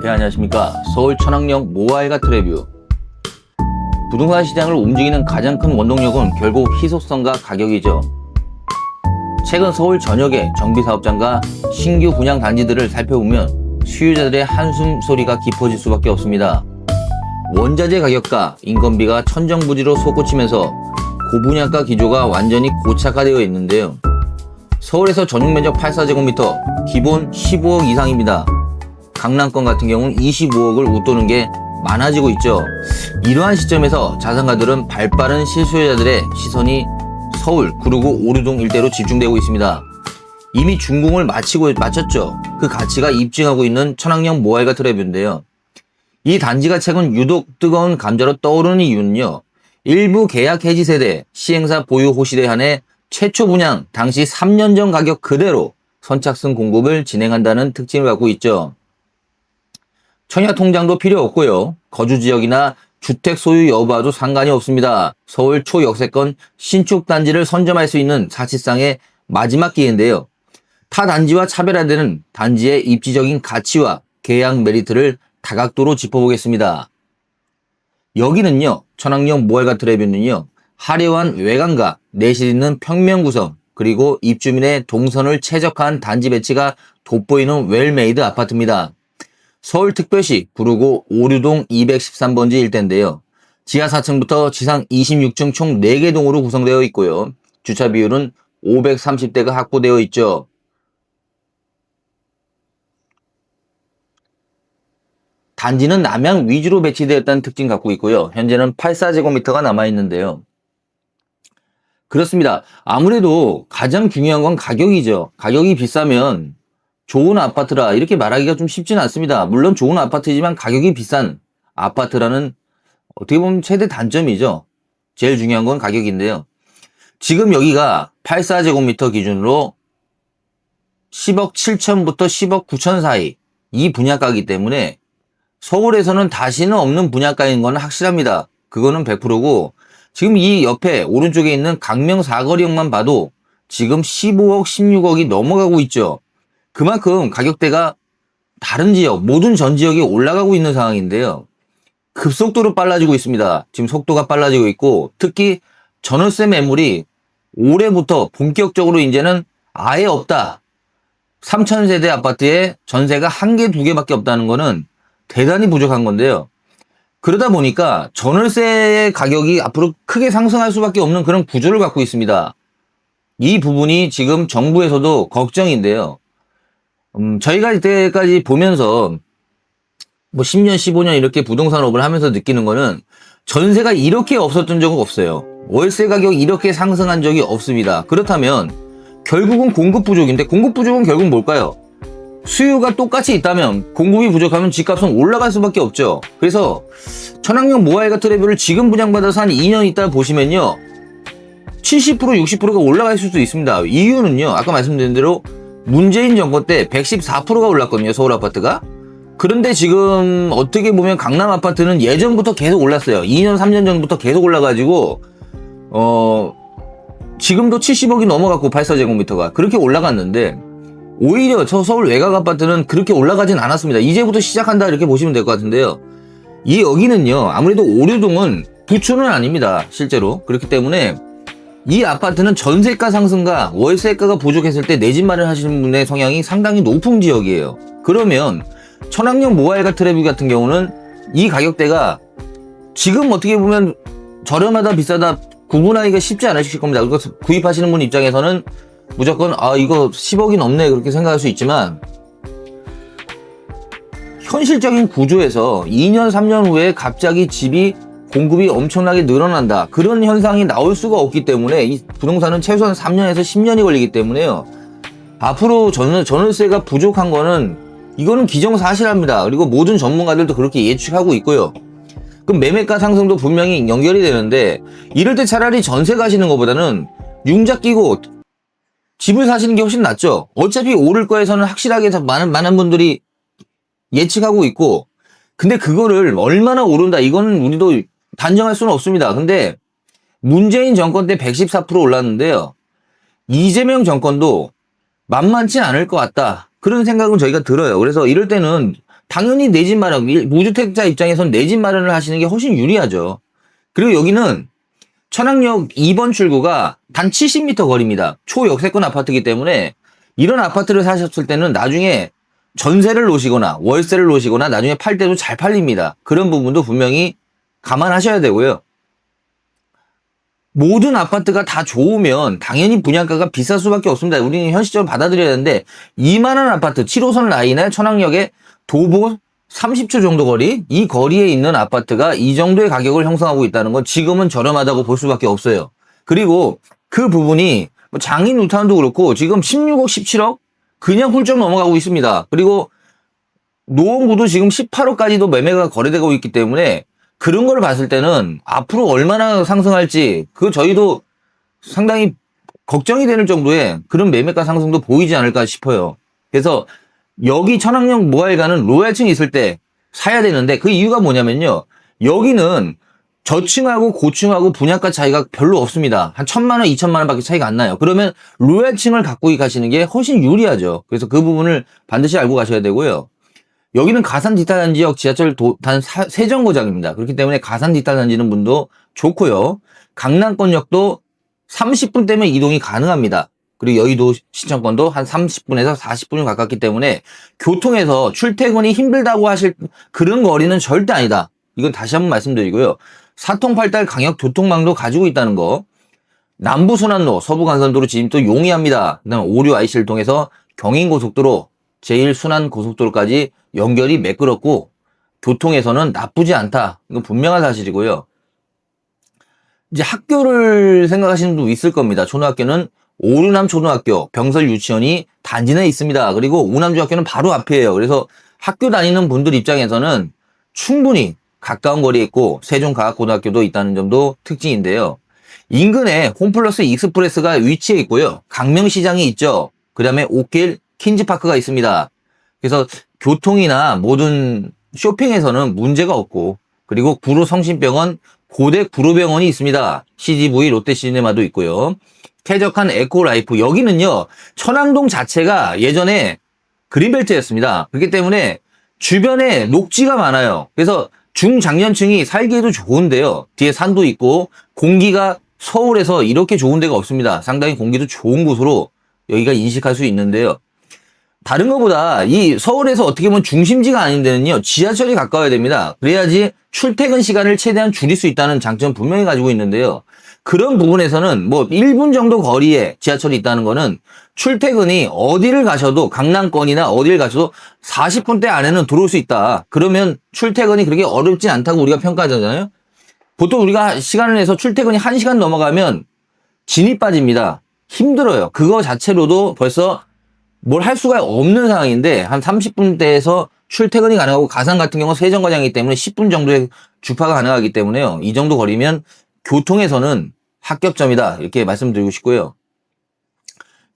네, 안녕하십니까. 서울 천왕역 모아일가트 레뷰. 부동산 시장을 움직이는 가장 큰 원동력은 결국 희소성과 가격이죠. 최근 서울 전역의 정비사업장과 신규 분양 단지들을 살펴보면 수요자들의 한숨 소리가 깊어질 수밖에 없습니다. 원자재 가격과 인건비가 천정부지로 솟구치면서 고분양가 기조가 완전히 고착화되어 있는데요. 서울에서 전용면적 84제곱미터 기본 15억 이상입니다. 강남권 같은 경우는 25억을 웃도는 게 많아지고 있죠. 이러한 시점에서 자산가들은 발빠른 실수요자들의 시선이 서울, 구로구, 오류동 일대로 집중되고 있습니다. 이미 준공을 마쳤죠. 그 가치가 입증하고 있는 천왕역 모아일가트 레뷰인데요. 이 단지가 최근 유독 뜨거운 감자로 떠오르는 이유는요. 일부 계약 해지 세대, 시행사 보유 호실에 한해 최초 분양 당시 3년 전 가격 그대로 선착순 공급을 진행한다는 특징을 갖고 있죠. 청약 통장도 필요 없고요. 거주 지역이나 주택 소유 여부와도 상관이 없습니다. 서울 초역세권 신축 단지를 선점할 수 있는 사실상의 마지막 기회인데요. 타 단지와 차별화되는 단지의 입지적인 가치와 계약 메리트를 다각도로 짚어보겠습니다. 여기는요, 천왕역 모아일가트 레뷰는요, 화려한 외관과 내실 있는 평면 구성, 그리고 입주민의 동선을 최적화한 단지 배치가 돋보이는 웰메이드 아파트입니다. 서울특별시 구로구 오류동 213번지 일대인데요. 지하 4층부터 지상 26층 총 4개 동으로 구성되어 있고요. 주차 비율은 530대가 확보되어 있죠. 단지는 남향 위주로 배치되었다는 특징 갖고 있고요. 현재는 84제곱미터가 남아있는데요. 그렇습니다. 아무래도 가장 중요한 건 가격이죠. 가격이 비싸면 좋은 아파트라 이렇게 말하기가 좀 쉽지는 않습니다. 물론 좋은 아파트지만 가격이 비싼 아파트라는 어떻게 보면 최대 단점이죠. 제일 중요한 건 가격인데요. 지금 여기가 84제곱미터 기준으로 10억 7천부터 10억 9천 사이 이 분양가이기 때문에 서울에서는 다시는 없는 분양가인 건 확실합니다. 그거는 100%고 지금 이 옆에 오른쪽에 있는 강명 사거리역만 봐도 지금 15억 16억이 넘어가고 있죠. 그만큼 가격대가 다른 지역, 모든 전 지역에 올라가고 있는 상황인데요. 급속도로 빨라지고 있습니다. 지금 속도가 빨라지고 있고 특히 전월세 매물이 올해부터 본격적으로 이제는 아예 없다. 3,000세대 아파트에 전세가 1개, 2개밖에 없다는 거는 대단히 부족한 건데요. 그러다 보니까 전월세의 가격이 앞으로 크게 상승할 수밖에 없는 그런 구조를 갖고 있습니다. 이 부분이 지금 정부에서도 걱정인데요. 저희가 이때까지 보면서 뭐 10년, 15년 이렇게 부동산업을 하면서 느끼는 거는 전세가 이렇게 없었던 적은 없어요. 월세 가격이 이렇게 상승한 적이 없습니다. 그렇다면 결국은 공급 부족인데 공급 부족은 결국 뭘까요? 수요가 똑같이 있다면 공급이 부족하면 집값은 올라갈 수밖에 없죠. 그래서 천왕역 모아일가트 레뷰를 지금 분양받아서 한 2년 있다 보시면요. 70%, 60%가 올라갈 수도 있습니다. 이유는요. 아까 말씀드린 대로 문재인 정권 때 114%가 올랐거든요. 서울 아파트가. 그런데 지금 어떻게 보면 강남 아파트는 예전부터 계속 올랐어요. 2년, 3년 전부터 계속 올라가지고 지금도 70억이 넘어갔고 84제곱미터가 그렇게 올라갔는데 오히려 저 서울 외곽 아파트는 그렇게 올라가진 않았습니다. 이제부터 시작한다 이렇게 보시면 될 것 같은데요. 이 여기는요. 아무래도 오류동은 부촌은 아닙니다. 실제로. 그렇기 때문에 이 아파트는 전세가 상승과 월세가가 부족했을 때 내 집 마련하시는 분의 성향이 상당히 높은 지역이에요. 그러면 천왕역 모아일가트 레뷰 같은 경우는 이 가격대가 지금 어떻게 보면 저렴하다 비싸다 구분하기가 쉽지 않으실 겁니다. 그래서 구입하시는 분 입장에서는 무조건 이거 10억이 넘네 그렇게 생각할 수 있지만 현실적인 구조에서 2년 3년 후에 갑자기 집이 공급이 엄청나게 늘어난다. 그런 현상이 나올 수가 없기 때문에 이 부동산은 최소한 3년에서 10년이 걸리기 때문에요. 앞으로 전월세가 부족한 거는 이거는 기정사실합니다. 그리고 모든 전문가들도 그렇게 예측하고 있고요. 그럼 매매가 상승도 분명히 연결이 되는데 이럴 때 차라리 전세 가시는 것보다는 융자 끼고 집을 사시는 게 훨씬 낫죠. 어차피 오를 거에서는 확실하게 많은 분들이 예측하고 있고 근데 그거를 얼마나 오른다 이거는 우리도 단정할 수는 없습니다. 근데 문재인 정권 때 114% 올랐는데요. 이재명 정권도 만만치 않을 것 같다. 그런 생각은 저희가 들어요. 그래서 이럴 때는 당연히 내 집 마련, 무주택자 입장에선 내 집 마련을 하시는 게 훨씬 유리하죠. 그리고 여기는 천왕역 2번 출구가 단 70m 거리입니다. 초역세권 아파트이기 때문에 이런 아파트를 사셨을 때는 나중에 전세를 놓으시거나 월세를 놓으시거나 나중에 팔 때도 잘 팔립니다. 그런 부분도 분명히 감안하셔야 되고요. 모든 아파트가 다 좋으면 당연히 분양가가 비쌀 수밖에 없습니다. 우리는 현실적으로 받아들여야 되는데 2만 원 아파트 7호선 라인에 천왕역에 도보 30초 정도 거리, 이 거리에 있는 아파트가 이 정도의 가격을 형성하고 있다는 건 지금은 저렴하다고 볼 수밖에 없어요. 그리고 그 부분이 장인 뉴타운도 그렇고 지금 16억, 17억 그냥 훌쩍 넘어가고 있습니다. 그리고 노원구도 지금 18억까지도 매매가 거래되고 있기 때문에 그런 걸 봤을 때는 앞으로 얼마나 상승할지 저희도 상당히 걱정이 되는 정도의 그런 매매가 상승도 보이지 않을까 싶어요. 그래서 여기 천왕역 모알가는 로얄층이 있을 때 사야 되는데 그 이유가 뭐냐면요. 여기는 저층하고 고층하고 분양가 차이가 별로 없습니다. 한 1,000만 원, 2,000만 원밖에 차이가 안 나요. 그러면 로얄층을 갖고 가시는 게 훨씬 유리하죠. 그래서 그 부분을 반드시 알고 가셔야 되고요. 여기는 가산 디탈단 지역 지하철 단 세정거장입니다. 그렇기 때문에 가산 디탈단지는 분도 좋고요. 강남권역도 30분 때문에 이동이 가능합니다. 그리고 여의도 시청권도 한 30분에서 40분이 가깝기 때문에 교통에서 출퇴근이 힘들다고 하실 그런 거리는 절대 아니다. 이건 다시 한번 말씀드리고요. 사통팔달 강역 교통망도 가지고 있다는 거. 남부순환로, 서부간선도로 진입도 용이합니다. 그다음 오류 IC를 통해서 경인고속도로, 제1순환고속도로까지 연결이 매끄럽고 교통에서는 나쁘지 않다. 이건 분명한 사실이고요. 이제 학교를 생각하시는 분도 있을 겁니다. 초등학교는 오류남 초등학교, 병설 유치원이 단지 내에 있습니다. 그리고 우남중학교는 바로 앞이에요. 그래서 학교 다니는 분들 입장에서는 충분히 가까운 거리에 있고 세종과학고등학교도 있다는 점도 특징인데요. 인근에 홈플러스 익스프레스가 위치해 있고요. 강명시장이 있죠. 그 다음에 옥길 킨즈파크가 있습니다. 그래서 교통이나 모든 쇼핑에서는 문제가 없고 그리고 구로성심병원, 고대 구로병원이 있습니다. CGV 롯데시네마도 있고요. 쾌적한 에코라이프 여기는요. 천왕동 자체가 예전에 그린벨트였습니다. 그렇기 때문에 주변에 녹지가 많아요. 그래서 중장년층이 살기에도 좋은데요. 뒤에 산도 있고 공기가 서울에서 이렇게 좋은 데가 없습니다. 상당히 공기도 좋은 곳으로 여기가 인식할 수 있는데요. 다른 것보다 이 서울에서 어떻게 보면 중심지가 아닌 데는요. 지하철이 가까워야 됩니다. 그래야지 출퇴근 시간을 최대한 줄일 수 있다는 장점 분명히 가지고 있는데요. 그런 부분에서는 뭐 1분 정도 거리에 지하철이 있다는 거는 출퇴근이 어디를 가셔도 강남권이나 어디를 가셔도 40분대 안에는 들어올 수 있다. 그러면 출퇴근이 그렇게 어렵지 않다고 우리가 평가하잖아요. 보통 우리가 시간을 내서 출퇴근이 1시간 넘어가면 진이 빠집니다. 힘들어요. 그거 자체로도 벌써 뭘 할 수가 없는 상황인데 한 30분대에서 출퇴근이 가능하고 가산 같은 경우 세정거장이기 때문에 10분 정도의 주파가 가능하기 때문에요. 이 정도 거리면 교통에서는 합격점이다. 이렇게 말씀드리고 싶고요.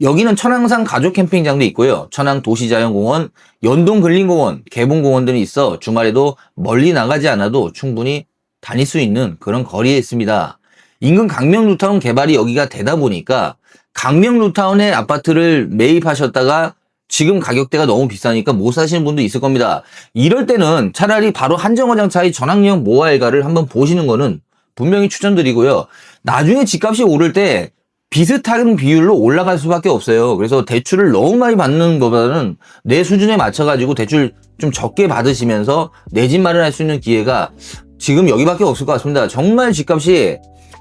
여기는 천왕산 가족 캠핑장도 있고요. 천왕 도시자연공원, 연동근린공원, 개봉공원들이 있어 주말에도 멀리 나가지 않아도 충분히 다닐 수 있는 그런 거리에 있습니다. 인근 강명뉴타운 개발이 여기가 되다 보니까 강명뉴타운에 아파트를 매입하셨다가 지금 가격대가 너무 비싸니까 못 사시는 분도 있을 겁니다. 이럴 때는 차라리 바로 한정거장 차이 전학역 모알가를 한번 보시는 거는 분명히 추천드리고요. 나중에 집값이 오를 때 비슷한 비율로 올라갈 수밖에 없어요. 그래서 대출을 너무 많이 받는 것보다는 내 수준에 맞춰가지고 대출 좀 적게 받으시면서 내 집 마련할 수 있는 기회가 지금 여기밖에 없을 것 같습니다. 정말 집값이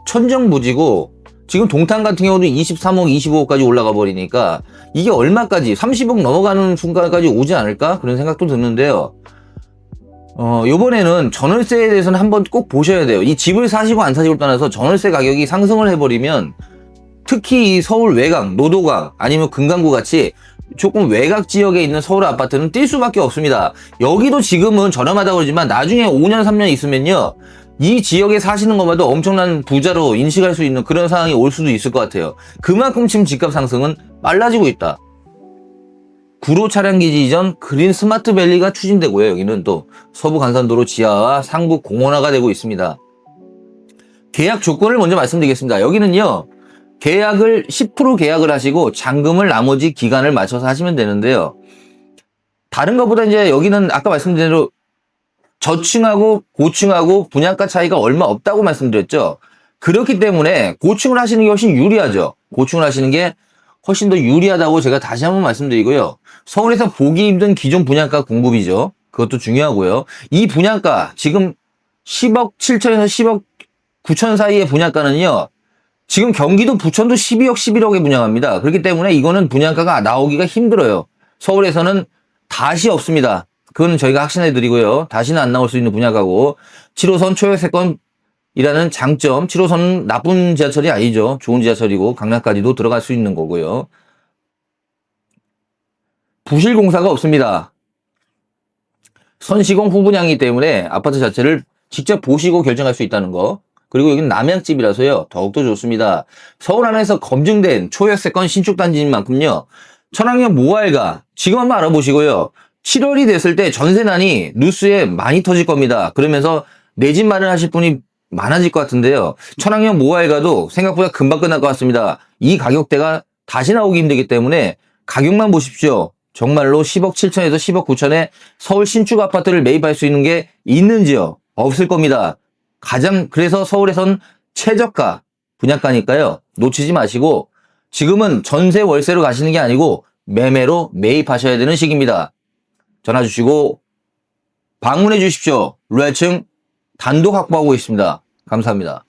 천정부지고 지금 동탄 같은 경우도 23억, 25억까지 올라가 버리니까 이게 얼마까지 30억 넘어가는 순간까지 오지 않을까? 그런 생각도 드는데요. 요번에는 전월세에 대해서는 한번 꼭 보셔야 돼요. 이 집을 사시고 안 사시고 떠나서 전월세 가격이 상승을 해버리면 특히 이 서울 외곽, 노도강 아니면 금강구 같이 조금 외곽 지역에 있는 서울 아파트는 뛸 수밖에 없습니다. 여기도 지금은 저렴하다고 그러지만 나중에 5년, 3년 있으면요. 이 지역에 사시는 것마다 엄청난 부자로 인식할 수 있는 그런 상황이 올 수도 있을 것 같아요. 그만큼 지금 집값 상승은 빨라지고 있다. 구로 차량기지 이전 그린 스마트밸리가 추진되고요. 여기는 또 서부간선도로 지하와 상부 공원화가 되고 있습니다. 계약 조건을 먼저 말씀드리겠습니다. 여기는요. 계약을 10% 계약을 하시고 잔금을 나머지 기간을 맞춰서 하시면 되는데요. 다른 것보다 이제 여기는 아까 말씀드린 대로 저층하고 고층하고 분양가 차이가 얼마 없다고 말씀드렸죠. 그렇기 때문에 고층을 하시는 게 훨씬 유리하죠. 고층을 하시는 게 훨씬 더 유리하다고 제가 다시 한번 말씀드리고요. 서울에서 보기 힘든 기존 분양가 공급이죠. 그것도 중요하고요. 이 분양가 지금 10억 7천에서 10억 9천 사이의 분양가는요. 지금 경기도 부천도 12억 11억에 분양합니다. 그렇기 때문에 이거는 분양가가 나오기가 힘들어요. 서울에서는 다시 없습니다. 그건 저희가 확신해 드리고요. 다시는 안 나올 수 있는 분야가고 7호선 초역세권이라는 장점, 7호선은 나쁜 지하철이 아니죠. 좋은 지하철이고 강남까지도 들어갈 수 있는 거고요. 부실 공사가 없습니다. 선시공 후분양이기 때문에 아파트 자체를 직접 보시고 결정할 수 있다는 거. 그리고 여기는 남양집이라서요. 더욱더 좋습니다. 서울 안에서 검증된 초역세권 신축단지인 만큼요. 천왕역 모알가 지금 한번 알아보시고요. 7월이 됐을 때 전세난이 뉴스에 많이 터질 겁니다. 그러면서 내 집 마련하실 분이 많아질 것 같은데요. 천왕역 모알가도 생각보다 금방 끝날 것 같습니다. 이 가격대가 다시 나오기 힘들기 때문에 가격만 보십시오. 정말로 10억 7천에서 10억 9천에 서울 신축 아파트를 매입할 수 있는 게 있는지요? 없을 겁니다. 그래서 서울에선 최저가 분양가니까요. 놓치지 마시고 지금은 전세 월세로 가시는 게 아니고 매매로 매입하셔야 되는 시기입니다. 전화 주시고 방문해 주십시오. 로얄층 단독 확보하고 있습니다. 감사합니다.